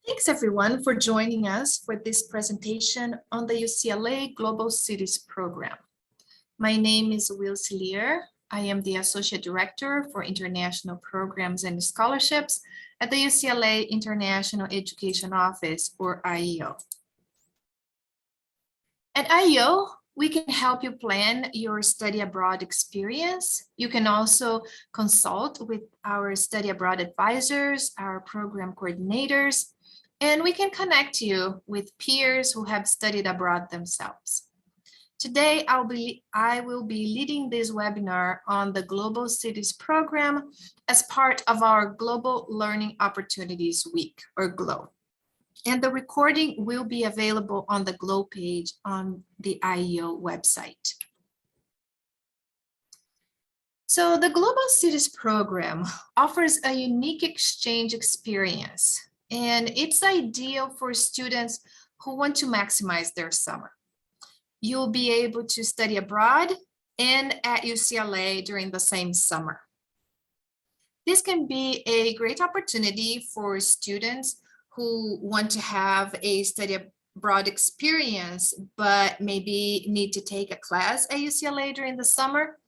Thanks everyone for joining us for this presentation on the UCLA Global Cities Program. My name is Will Cillier. I am the Associate Director for International Programs and Scholarships at the UCLA International Education Office, or IEO. At IEO, we can help you plan your study abroad experience. You can also consult with our study abroad advisors, our program coordinators, and we can connect you with peers who have studied abroad themselves. Today, I will be leading this webinar on the Global Cities Program as part of our Global Learning Opportunities Week, or GLOW. And the recording will be available on the GLOW page on the IEO website. So the Global Cities Program offers a unique exchange experience, and it's ideal for students who want to maximize their summer. You'll be able to study abroad and at UCLA during the same summer. This can be a great opportunity for students who want to have a study abroad experience, but maybe need to take a class at UCLA during the summer,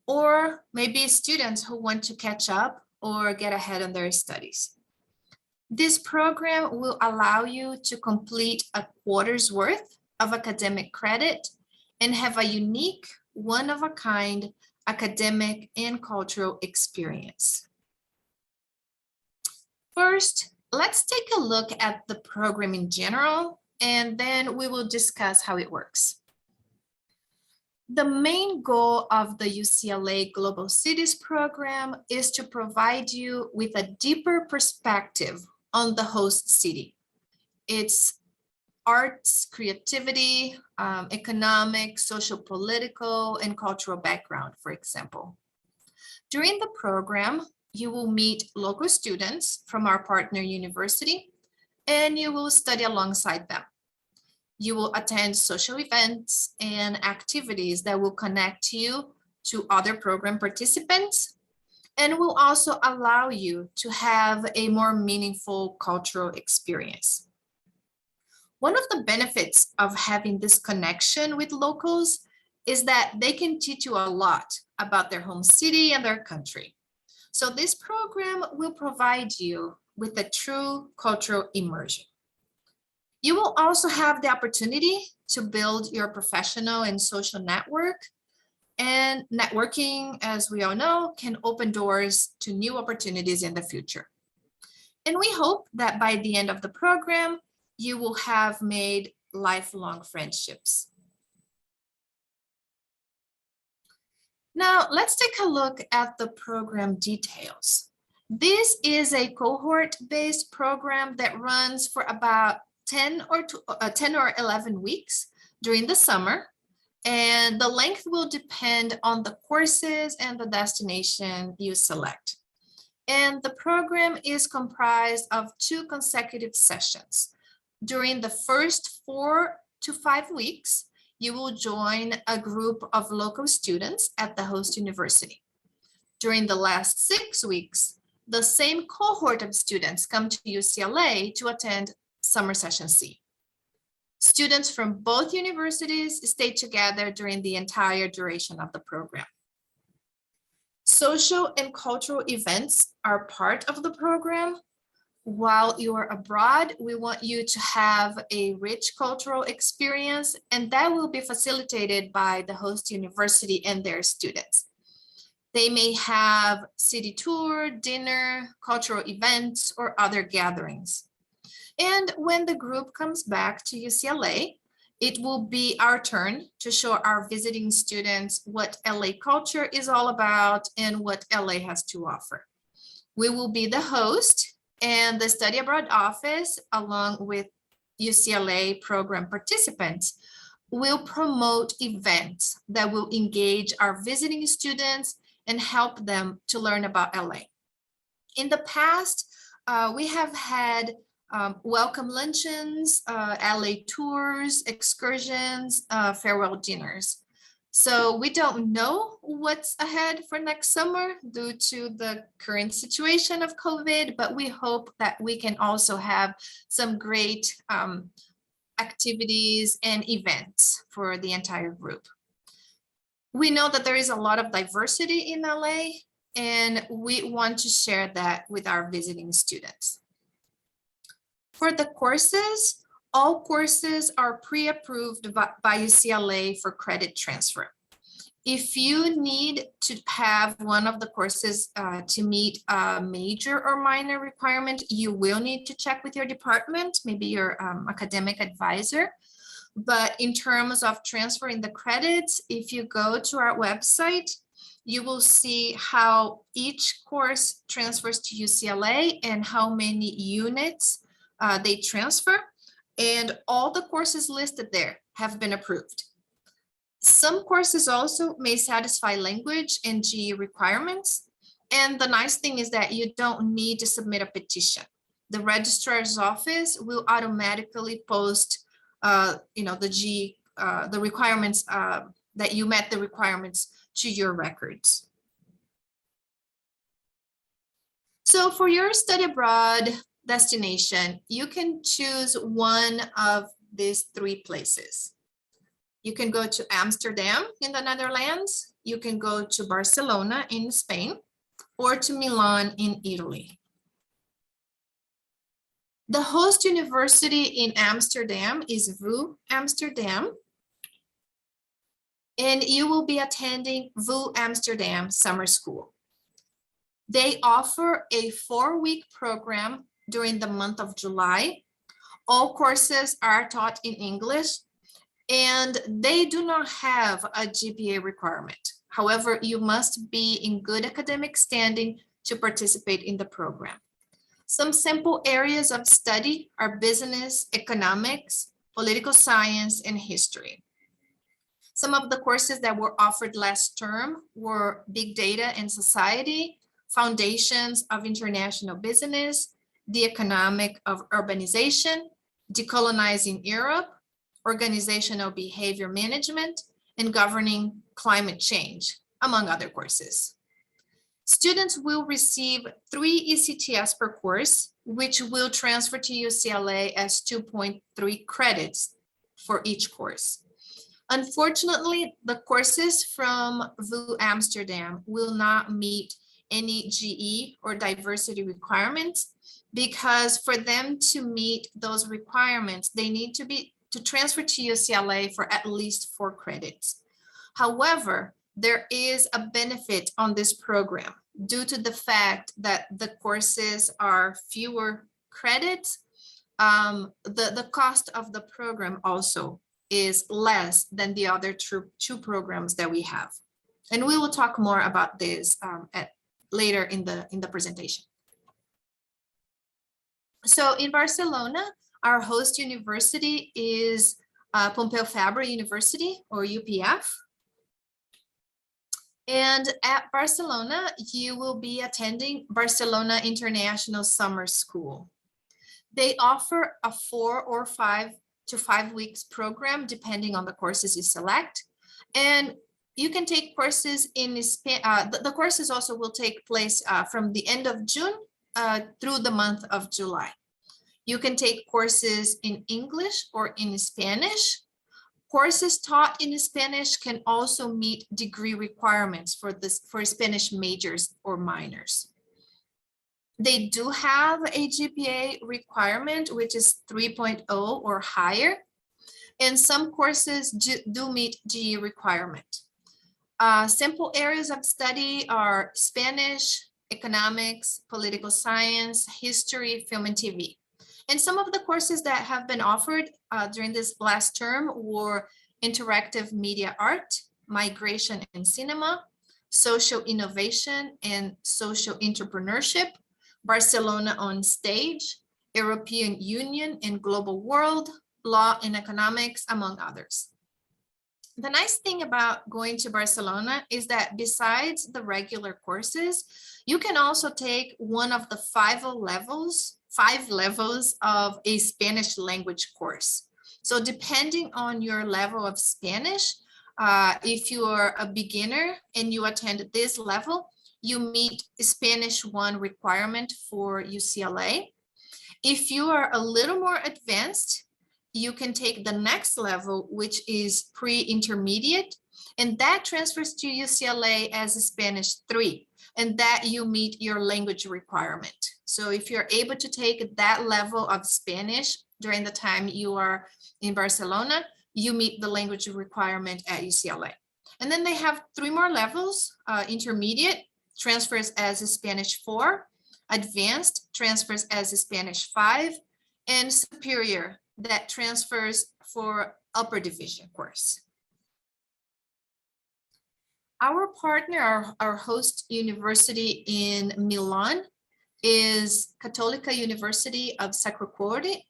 or maybe students who want to catch up or get ahead on their studies. This program will allow you to complete a quarter's worth of academic credit and have a unique, one-of-a-kind academic and cultural experience. First, let's take a look at the program in general, and then we will discuss how it works. The main goal of the UCLA Global Cities Program is to provide you with a deeper perspective on the host city, its arts, creativity, economic, social, political, and cultural background, for example. During the program, you will meet local students from our partner university, and you will study alongside them. You will attend social events and activities that will connect you to other program participants, and will also allow you to have a more meaningful cultural experience. One of the benefits of having this connection with locals is that they can teach you a lot about their home city and their country. So this program will provide you with a true cultural immersion. You will also have the opportunity to build your professional and social network. And networking, as we all know, can open doors to new opportunities in the future. And we hope that by the end of the program, you will have made lifelong friendships. Now, let's take a look at the program details. This is a cohort-based program that runs for about 10 or 11 weeks during the summer, and the length will depend on the courses and the destination you select. And the program is comprised of 2 consecutive sessions. During the first 4 to 5 weeks, you will join a group of local students at the host university. During the last 6 weeks, the same cohort of students come to UCLA to attend Summer Session C. Students from both universities stay together during the entire duration of the program. Social and cultural events are part of the program. While you're abroad, we want you to have a rich cultural experience, and that will be facilitated by the host university and their students. They may have city tour, dinner, cultural events, or other gatherings. And when the group comes back to UCLA, it will be our turn to show our visiting students what LA culture is all about and what LA has to offer. We will be the host, and the study abroad office, along with UCLA program participants, will promote events that will engage our visiting students and help them to learn about LA. In the past, we have had welcome luncheons, LA tours, excursions, farewell dinners. So we don't know what's ahead for next summer due to the current situation of COVID, but we hope that we can also have some great activities and events for the entire group. We know that there is a lot of diversity in LA, and we want to share that with our visiting students. For the courses, all courses are pre-approved by UCLA for credit transfer. If you need to have one of the courses to meet a major or minor requirement, you will need to check with your department, maybe your academic advisor. But in terms of transferring the credits, if you go to our website, you will see how each course transfers to UCLA and how many units they transfer. And all the courses listed there have been approved. Some courses also may satisfy language and GE requirements. And the nice thing is that you don't need to submit a petition. The registrar's office will automatically post the requirements that you met the requirements to your records. So for your study abroad destination, you can choose one of these 3 places. You can go to Amsterdam in the Netherlands, you can go to Barcelona in Spain, or to Milan in Italy. The host university in Amsterdam is VU Amsterdam, and you will be attending VU Amsterdam Summer School. They offer a 4-week program during the month of July. All courses are taught in English, and they do not have a GPA requirement. However, you must be in good academic standing to participate in the program. Some simple areas of study are business, economics, political science, and history. Some of the courses that were offered last term were Big Data and Society, Foundations of International Business, The Economic of Urbanization, Decolonizing Europe, Organizational Behavior Management, and Governing Climate Change, among other courses. Students will receive 3 ECTS per course, which will transfer to UCLA as 2.3 credits for each course. Unfortunately, the courses from VU Amsterdam will not meet any GE or diversity requirements, because for them to meet those requirements, they need to transfer to UCLA for at least 4 credits. However, there is a benefit on this program due to the fact that the courses are fewer credits. The cost of the program also is less than the other 2 programs that we have. And we will talk more about this later in the presentation. So in Barcelona, our host university is Pompeu Fabra University, or UPF. And at Barcelona, you will be attending Barcelona International Summer School. They offer a 4 or 5 to 5 weeks program, depending on the courses you select. And you can take courses in Spain. The courses also will take place from the end of June through the month of July. You can take courses in English or in Spanish. Courses taught in Spanish can also meet degree requirements for Spanish majors or minors. They do have a GPA requirement, which is 3.0 or higher, and some courses do meet GE requirement. Simple areas of study are Spanish, economics, political science, history, film and TV. And some of the courses that have been offered during this last term were interactive media art, migration and cinema, social innovation and social entrepreneurship, Barcelona on stage, European Union and global world, law and economics, among others. The nice thing about going to Barcelona is that besides the regular courses, you can also take one of the 5 levels of a Spanish language course. So depending on your level of Spanish, If you are a beginner and you attend this level, you meet Spanish 1 requirement for UCLA. If you are a little more advanced, you can take the next level, which is pre-intermediate, and that transfers to UCLA as a Spanish 3, and that you meet your language requirement. So if you're able to take that level of Spanish during the time you are in Barcelona, you meet the language requirement at UCLA. And then they have 3 more levels. Intermediate transfers as a Spanish 4, advanced transfers as a Spanish 5, and superior that transfers for upper division course. Our partner, our host university in Milan is Cattolica University of Sacro Cuore.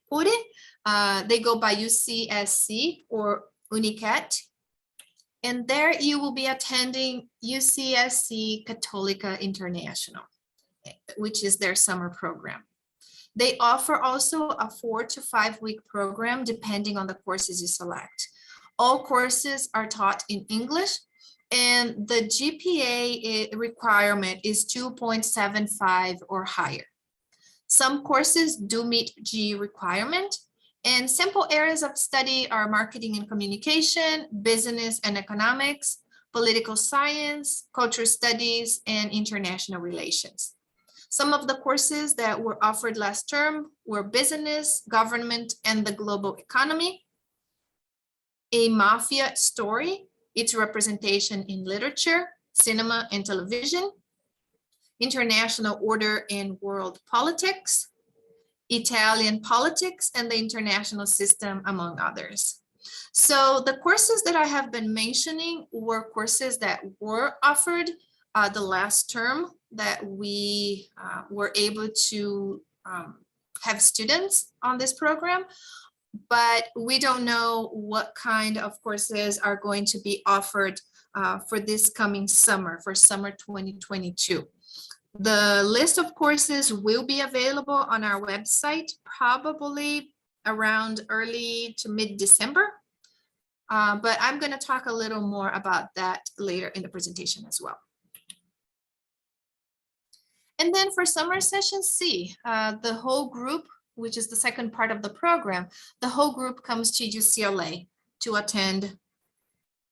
They go by UCSC or Unicat. And there you will be attending UCSC Cattolica International, which is their summer program. They offer also a 4 to 5 week program depending on the courses you select. All courses are taught in English, and the GPA requirement is 2.75 or higher. Some courses do meet GE requirement, and simple areas of study are marketing and communication, business and economics, political science, cultural studies, and international relations. Some of the courses that were offered last term were business, government, and the global economy, a mafia story, its representation in literature, cinema, and television, international order and world politics, Italian politics, and the international system, among others. So the courses that I have been mentioning were courses that were offered the last term that we were able to have students on this program, but we don't know what kind of courses are going to be offered for this coming summer, for summer 2022. The list of courses will be available on our website, probably around early to mid-December. But I'm going to talk a little more about that later in the presentation as well. And then for summer session C, the whole group, which is the second part of the program, the whole group comes to UCLA to attend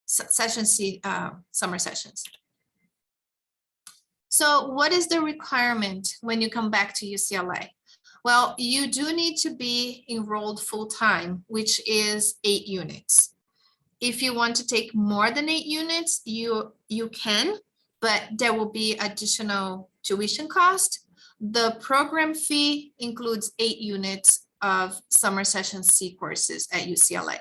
session C, summer sessions. So what is the requirement when you come back to UCLA? Well, you do need to be enrolled full-time, which is 8 units. If you want to take more than 8 units, you can, but there will be additional tuition cost. The program fee includes 8 units of summer session C courses at UCLA.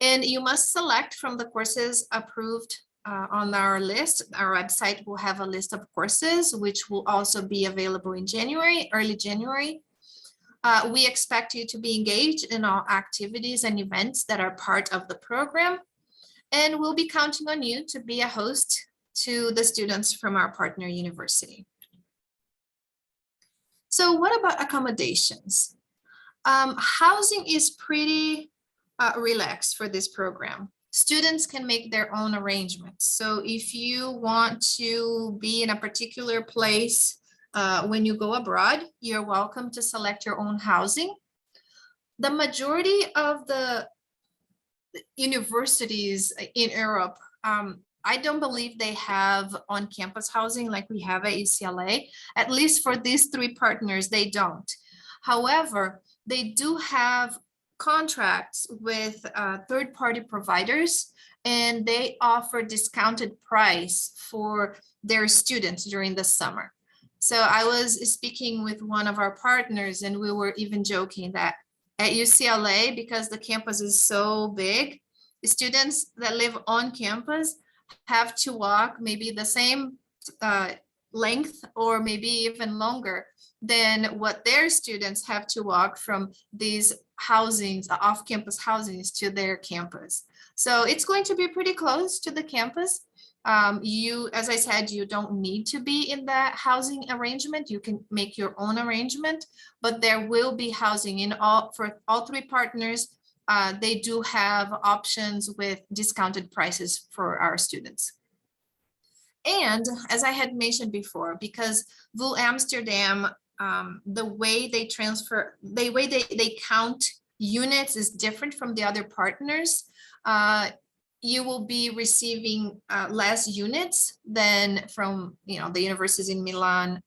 And you must select from the courses approved on our list. Our website will have a list of courses, which will also be available in January, early January. We expect you to be engaged in all activities and events that are part of the program. And we'll be counting on you to be a host to the students from our partner university. So what about accommodations? Housing is pretty relaxed for this program. Students can make their own arrangements. So if you want to be in a particular place when you go abroad, you're welcome to select your own housing. The majority of the universities in Europe, I don't believe they have on-campus housing like we have at UCLA. At least for these 3 partners, they don't. However, they do have contracts with third-party providers, and they offer discounted price for their students during the summer. So I was speaking with one of our partners, and we were even joking that at UCLA, because the campus is so big, the students that live on campus have to walk maybe the same length or maybe even longer than what their students have to walk from these housings, off-campus housings, to their campus. So it's going to be pretty close to the campus. As I said, you don't need to be in that housing arrangement. You can make your own arrangement, but there will be housing for all 3 partners they do have options with discounted prices for our students. And as I had mentioned before, because VU Amsterdam, the way they transfer, the way they count units is different from the other partners. You will be receiving less units than from the universities in Milan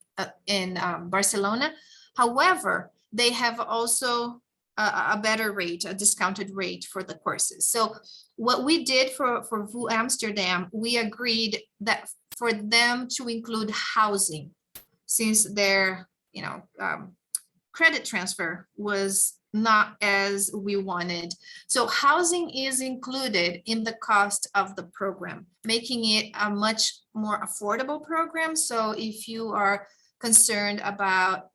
and Barcelona. However, they have also a better rate, a discounted rate for the courses. So what we did for VU Amsterdam, we agreed that for them to include housing, since their credit transfer was not as we wanted. So housing is included in the cost of the program, making it a much more affordable program. So if you are concerned about,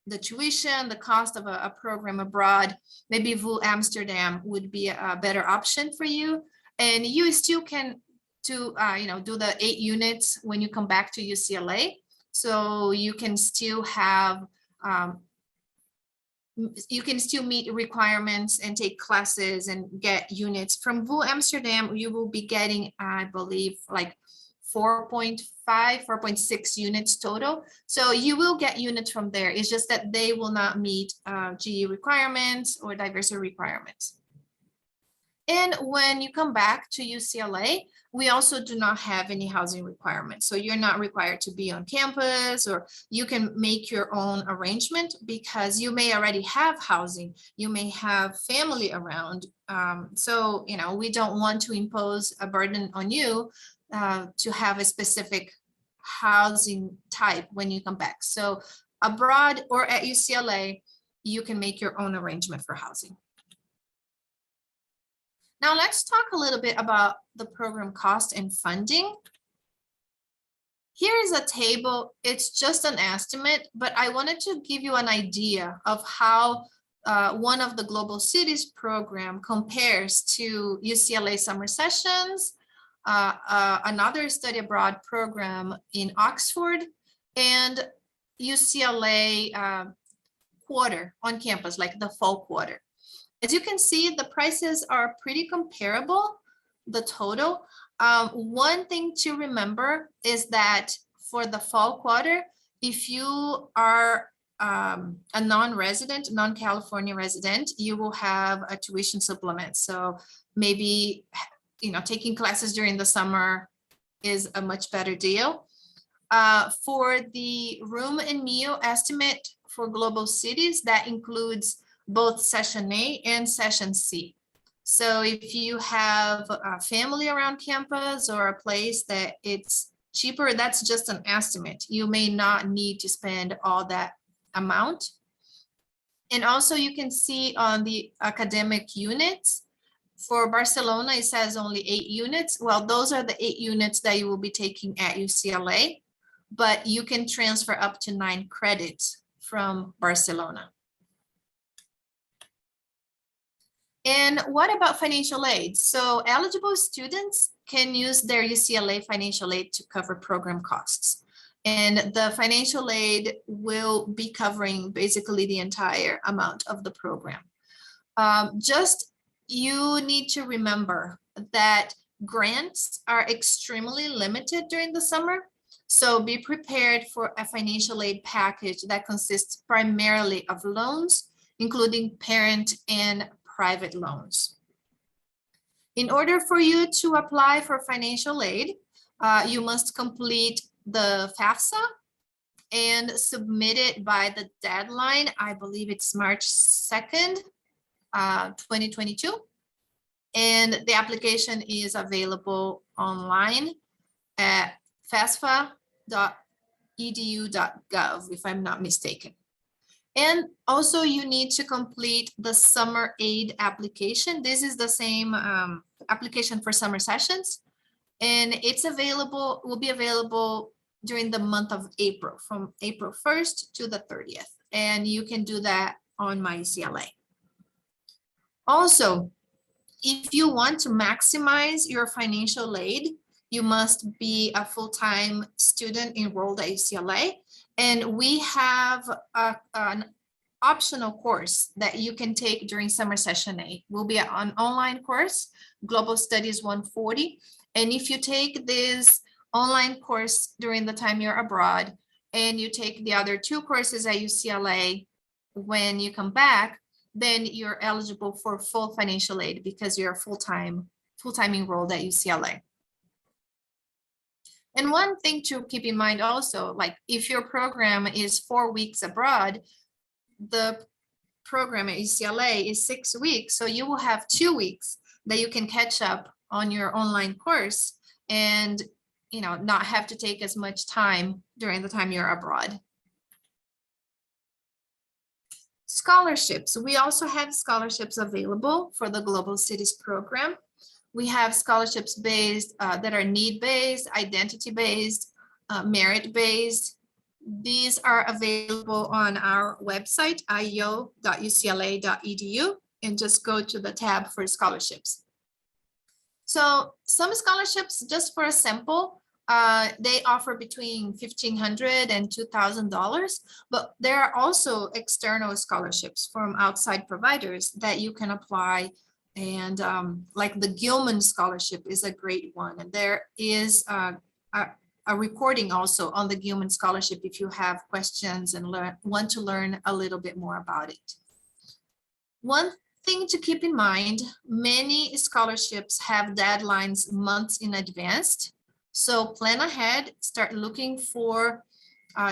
the tuition, the cost of a program abroad, maybe VU Amsterdam would be a better option for you. And you still can do the 8 units when you come back to UCLA. So you can still have, you can still meet requirements and take classes and get units. From VU Amsterdam, you will be getting, I believe, like 4.5, 4.6 units total. So you will get units from there. It's just that they will not meet GE requirements or diversity requirements. And when you come back to UCLA, we also do not have any housing requirements. So you're not required to be on campus, or you can make your own arrangement because you may already have housing. You may have family around. So, we don't want to impose a burden on you to have a specific housing type when you come back. So abroad or at UCLA, you can make your own arrangement for housing. Now let's talk a little bit about the program cost and funding. Here is a table. It's just an estimate, but I wanted to give you an idea of how one of the Global Cities program compares to UCLA summer sessions, another study abroad program in Oxford, and UCLA quarter on campus, like the fall quarter. As you can see, the prices are pretty comparable, the total. One thing to remember is that for the fall quarter, if you are a non-resident, non-California resident, you will have a tuition supplement. So maybe, taking classes during the summer is a much better deal. For the room and meal estimate for Global Cities, that includes both session A and session C. So if you have a family around campus or a place that it's cheaper, that's just an estimate. You may not need to spend all that amount. And also you can see on the academic units, for Barcelona, it says only 8 units. Well, those are the 8 units that you will be taking at UCLA, but you can transfer up to 9 credits from Barcelona. And what about financial aid? So eligible students can use their UCLA financial aid to cover program costs. And the financial aid will be covering basically the entire amount of the program. You need to remember that grants are extremely limited during the summer. So be prepared for a financial aid package that consists primarily of loans, including parent and private loans. In order for you to apply for financial aid, you must complete the FAFSA and submit it by the deadline. I believe it's March 2nd, 2022. And the application is available online at fasfa.edu.gov, if I'm not mistaken. And also you need to complete the summer aid application. This is the same application for summer sessions. And it's available, will be available during the month of April, from April 1st to the 30th. And you can do that on MyUCLA. Also, if you want to maximize your financial aid, you must be a full-time student enrolled at UCLA. And we have optional course that you can take during summer session 8 will be an online course, Global Studies 140. And if you take this online course during the time you're abroad, and you take the other 2 courses at UCLA when you come back, then you're eligible for full financial aid because you're full-time enrolled at UCLA. And one thing to keep in mind also, like if your program is 4 weeks abroad, the program at UCLA is 6 weeks. So you will have 2 weeks that you can catch up on your online course and, you know, not have to take as much time during the time you're abroad. Scholarships. We also have scholarships available for the Global Cities program. We have scholarships based that are need-based, identity-based, merit-based. These are available on our website, io.ucla.edu, and just go to the tab for scholarships. So some scholarships, just for a sample, they offer between $1,500 and $2,000, but there are also external scholarships from outside providers that you can apply. And like the Gilman Scholarship is a great one. And there is a recording also on the Gilman Scholarship if you have questions and want to learn a little bit more about it. One thing to keep in mind, many scholarships have deadlines months in advance. So plan ahead, start looking for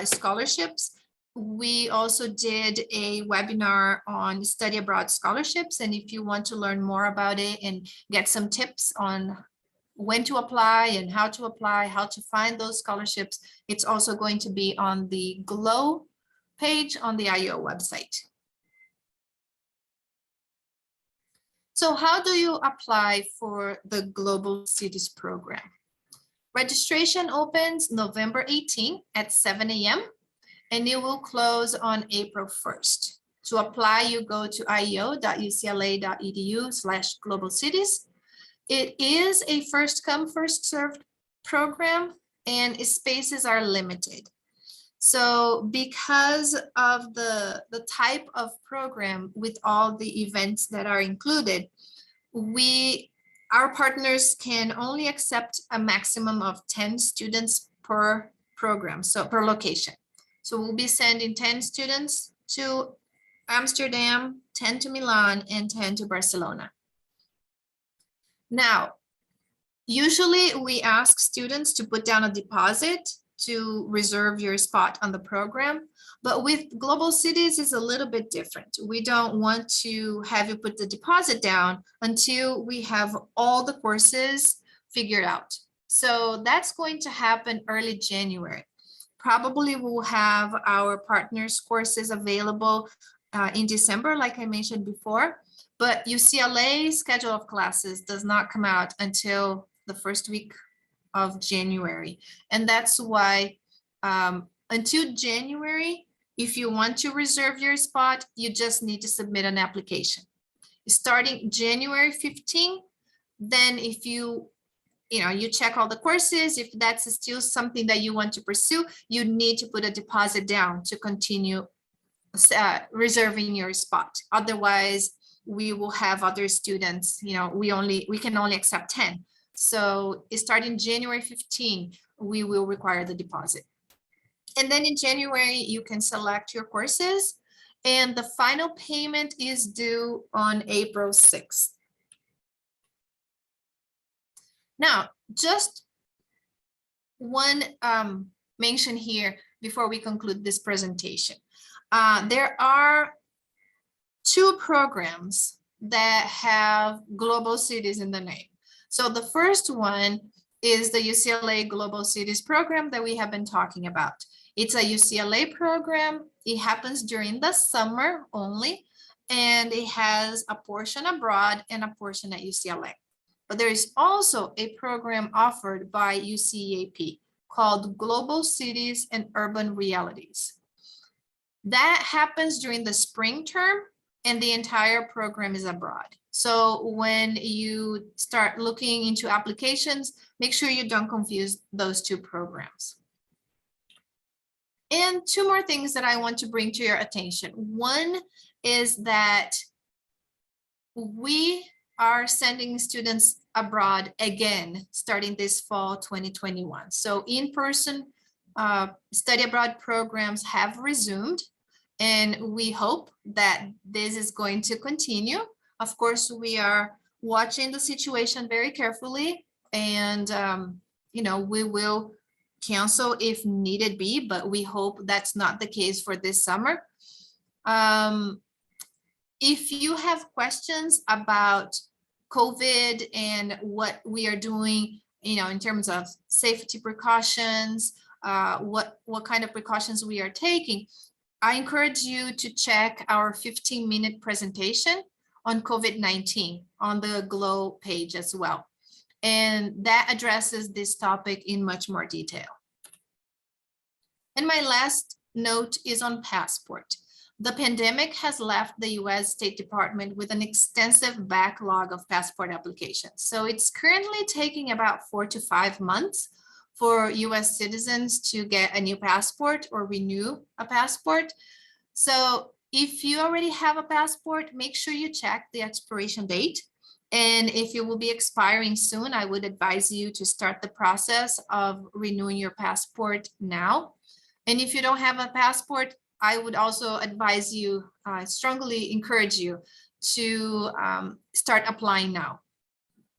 scholarships. We also did a webinar on study abroad scholarships. And if you want to learn more about it and get some tips on when to apply and how to apply, how to find those scholarships, it's also going to be on the GLOW page on the IO website. So how do you apply for the Global Cities program? Registration opens November 18th at 7 a.m. and it will close on April 1st. To apply, you go to io.ucla.edu/globalcities. It is a first come, first served program and spaces are limited. So because of the type of program with all the events that are included, our partners can only accept a maximum of 10 students per program, so per location. So we'll be sending 10 students to Amsterdam, 10 to Milan, and 10 to Barcelona. Now, usually we ask students to put down a deposit to reserve your spot on the program, but with Global Cities is a little bit different. We don't want to have you put the deposit down until we have all the courses figured out. So that's going to happen early January. Probably we'll have our partners courses available in December, like I mentioned before, but UCLA's schedule of classes does not come out until the first week of January. And that's why until January, if you want to reserve your spot, you just need to submit an application. Starting January 15th, then if you check all the courses, if that's still something that you want to pursue, you need to put a deposit down to continue reserving your spot. Otherwise, we will have other students, we can only accept 10. So starting January 15, we will require the deposit. And then in January, you can select your courses and the final payment is due on April 6th. Now, just one mention here before we conclude this presentation. There are 2 programs that have Global Cities in the name. So the first one is the UCLA Global Cities program that we have been talking about. It's a UCLA program. It happens during the summer only, and it has a portion abroad and a portion at UCLA. But there is also a program offered by UCEAP called Global Cities and Urban Realities. That happens during the spring term, and the entire program is abroad. So when you start looking into applications, make sure you don't confuse those 2 programs. And two more things that I want to bring to your attention. One is that we are sending students abroad again, starting this fall 2021. So in-person study abroad programs have resumed, and we hope that this is going to continue. Of course, we are watching the situation very carefully, and we will cancel if needed be, but we hope that's not the case for this summer. If you have questions about COVID and what we are doing, in terms of safety precautions, what kind of precautions we are taking, I encourage you to check our 15-minute presentation on COVID-19 on the GLOW page as well. And that addresses this topic in much more detail. And my last note is on passport. The pandemic has left the US State Department with an extensive backlog of passport applications. So it's currently taking about 4 to 5 months for US citizens to get a new passport or renew a passport. So if you already have a passport, make sure you check the expiration date. And if it will be expiring soon, I would advise you to start the process of renewing your passport now. And if you don't have a passport, I would also advise you, strongly encourage you to start applying now.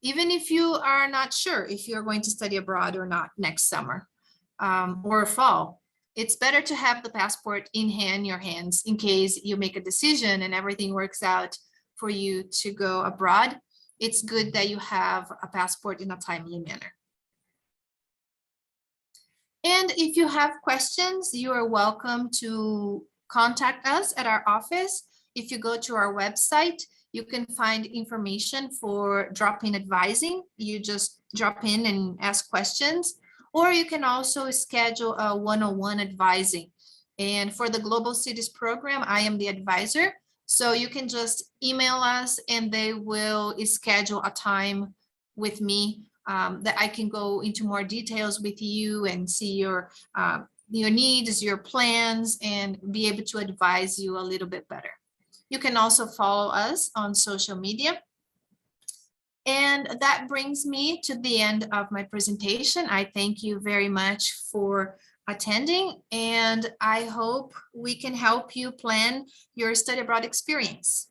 Even if you are not sure if you're going to study abroad or not next summer or fall, it's better to have the passport in your hands in case you make a decision and everything works out for you to go abroad. It's good that you have a passport in a timely manner. And if you have questions, you are welcome to contact us at our office. If you go to our website, you can find information for drop-in advising. You just drop in and ask questions, or you can also schedule a one-on-one advising. And for the Global Cities program, I am the advisor. So you can just email us and they will schedule a time with me that I can go into more details with you and see your needs, your plans, and be able to advise you a little bit better. You can also follow us on social media. And that brings me to the end of my presentation. I thank you very much for attending, and I hope we can help you plan your study abroad experience.